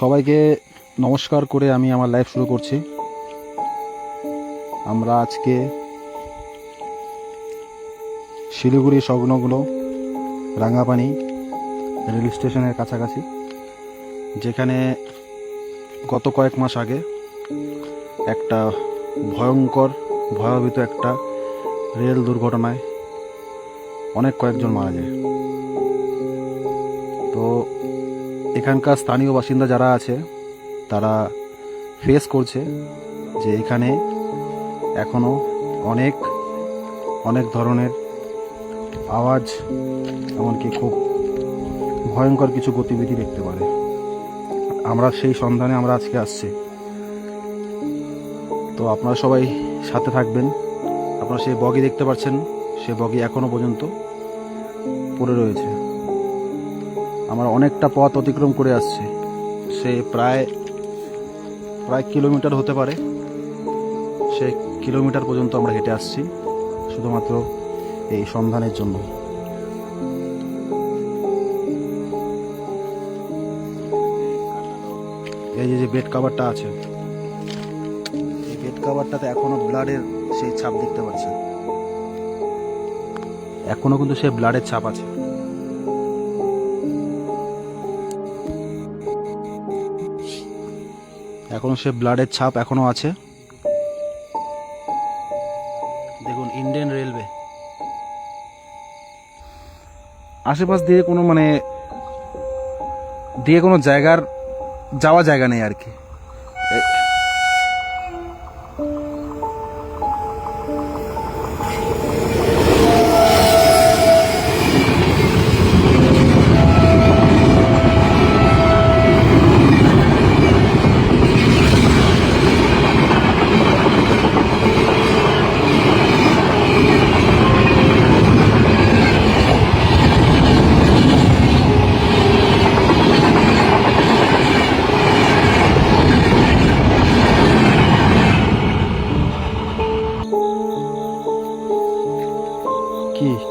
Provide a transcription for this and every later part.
সবাইকে নমস্কার করে আমি আমার লাইভ শুরু করছি। আমরা আজকে শিলিগুড়ি সংলগ্ন রাঙ্গাপানি রেল স্টেশনের কাছাকাছি, যেখানে গত কয়েক মাস আগে একটা ভয়াবহ একটা রেল দুর্ঘটনায় কয়েকজন মারা যায়। তো এখানকার স্থানীয় বাসিন্দা যারা আছে তারা ফেস করছে যে এখানে এখনো অনেক ধরনের আওয়াজ, এমনকি খুব ভয়ঙ্কর কিছু গতিবিধি দেখতে পারে। আমরা সেই সন্ধানে আজকে আসছি। তো আপনারা সবাই সাথে থাকবেন। আপনারা সেই বগি দেখতে পাচ্ছেন, সেই বগি এখনো পর্যন্ত পড়ে রয়েছে। আমরা অনেকটা পথ অতিক্রম করে আসছি, সে প্রায় কিলোমিটার হতে পারে। সে কিলোমিটার পর্যন্ত আমরা হেঁটে আসছি শুধুমাত্র এই সন্ধানের জন্য। এই যে বেড কাভারটা আছে, এই বেড কাভারটাতে এখনো ব্লাডের সেই ছাপ দেখতে পাচ্ছেন, এখনো কিন্তু সেই ব্লাডের ছাপ আছে। এখনো সে ব্লাডের ছাপ এখনো আছে। দেখুন, ইন্ডিয়ান রেলওয়ে আশেপাশ দিয়ে কোনো জায়গার যাওয়া জায়গা নেই আর কি।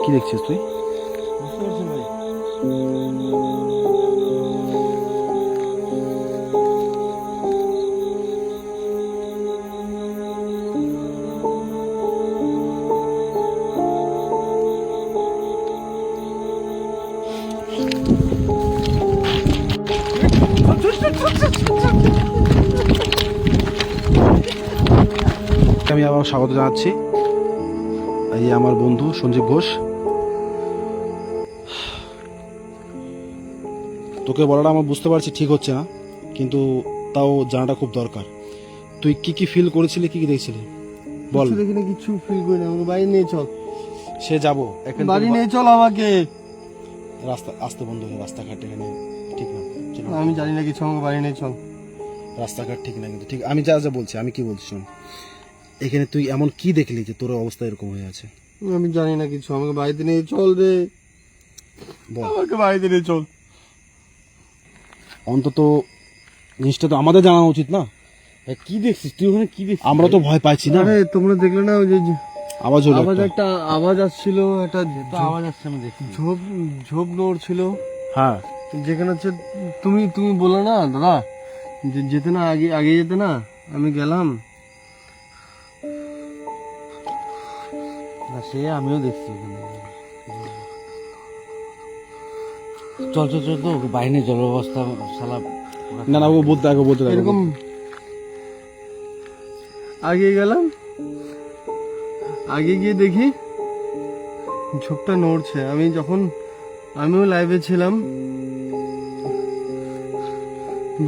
কি দেখছিস তুই? বুঝতে পারছি ভাই। আমি আবার স্বাগত জানাচ্ছি। এই আমার বন্ধু সঞ্জীব ঘোষ। তোকে বলাটা আমার বুঝতে পারছি ঠিক হচ্ছে না, কিন্তু তাও জানাটা খুব দরকার। তুই কি ফিল করেছিলি, কি দেখছিলি বল। এখানে কিছু ফিল করি না, আমাকে বাড়ি নিয়ে চল। সে যাবো, বাড়ি নিয়ে চল আমাকে। রাস্তা আসতে বন্ধ হয়ে, রাস্তাঘাট এখানে ঠিক না। আমি জানি না কিছু, আমাকে বাড়ি নিয়ে চল। রাস্তাঘাট ঠিক না কিন্তু ঠিক। আমি যা বলছি, আমি কি বলছি শোন। এখানে তুই এমন কি দেখলি যে তোর অবস্থা এরকম হয়ে আছে? আমি জানি না কিছু, আমাকে বাড়িতে নিয়ে চল রে। বল, আমাকে বাড়িতে নিয়ে চল। অন্তত জিনিসটা তো আমাদের জানানো উচিত না? কি দেখছিস তুই ওখানে? কি দেখছিস? আমরা তো ভয় পাইছি না। আরে তোমরা দেখলে না ওই যে আওয়াজ হলো, একটা আওয়াজ আসছিল, একটা আওয়াজ আসছে, আমি দেখি ঝোপ নড়ছিল। হ্যাঁ, যেখানে হচ্ছে তুমি বলো না দাদা যে যেতে না, আগে যেতে না। আমি গেলাম, সে আমিও দেখছি ওখানে। চল তো বাইরে জল অবস্থা শালা। না ও বলতে এরকম আগে গেলাম, আগে গিয়ে দেখি ঝোপটা নড়ছে। আমিও লাইভে ছিলাম,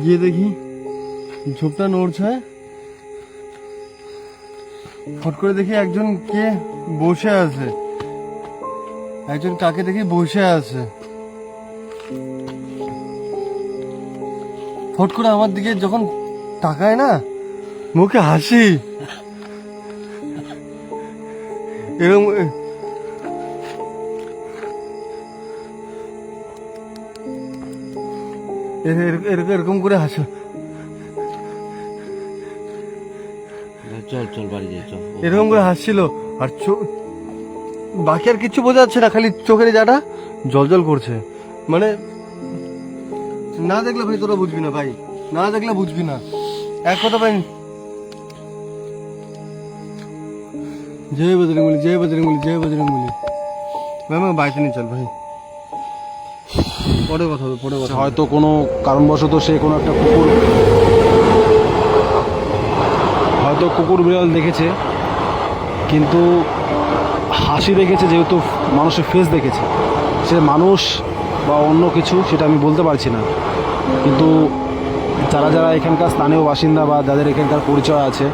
গিয়ে দেখি ঝোপটা নড়ছে। ফট করে দেখি একজন কে বসে আছে, একজন কাকে দেখি বসে আছে। ফট করে আমার দিকে যখন তাকায় না, মুখে হাসি। এরকম এরকম করে হাসো। চল বাড়ি যাই, চল। এরকম করে হাসছিল, আর বাকি আর কিছু বোঝা যাচ্ছে না, খালি চোখের জাটা জল করছে। মানে না দেখলে ভাই তোরা বুঝবি না ভাই। না দেখলে বুঝবি না। এক কথা ভাই, জয় বজরংবলী, জয় বজরংবলী, জয় বজরংবলী। ভাই আমাকে বাড়িতে নিয়ে চল ভাই, পরে কথা হবে, পরে কথা হবে। হয়তো কোনো কারণবশত সে কোনো একটা কুকুর বিড়াল দেখেছে, কিন্তু হাসি দেখেছে, যেহেতু মানুষের ফেস দেখেছে, সে মানুষ বা অন্য কিছু সেটা আমি বলতে পারছি না। কিন্তু যারা যারা এখানকার স্থানীয় বাসিন্দা বা যাদের এখানকার পরিচয় আছে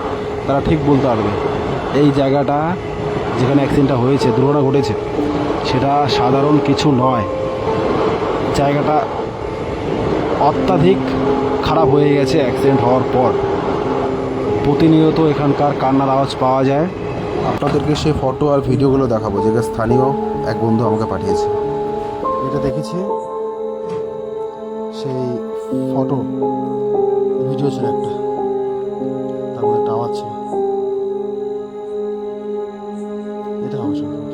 তারা ঠিক বলতে পারবে এই জায়গাটা যেখানে অ্যাক্সিডেন্টটা হয়েছে, দুর্ঘটনা ঘটেছে, সেটা সাধারণ কিছু নয়। জায়গাটা অত্যাধিক খারাপ হয়ে গেছে অ্যাক্সিডেন্ট হওয়ার পর। প্রতিনিয়ত এখানকার কান্নার আওয়াজ পাওয়া যায়। আপনাদেরকে সেই ফটো আর ভিডিওগুলো দেখাবো, যেটা স্থানীয় এক বন্ধু আমাকে পাঠিয়েছে। এটা দেখেছি, সেই ফটো ভিডিও ছিল একটা, তারপরে একটা আওয়াজ ছিল। এটা হবে সম্ভবত।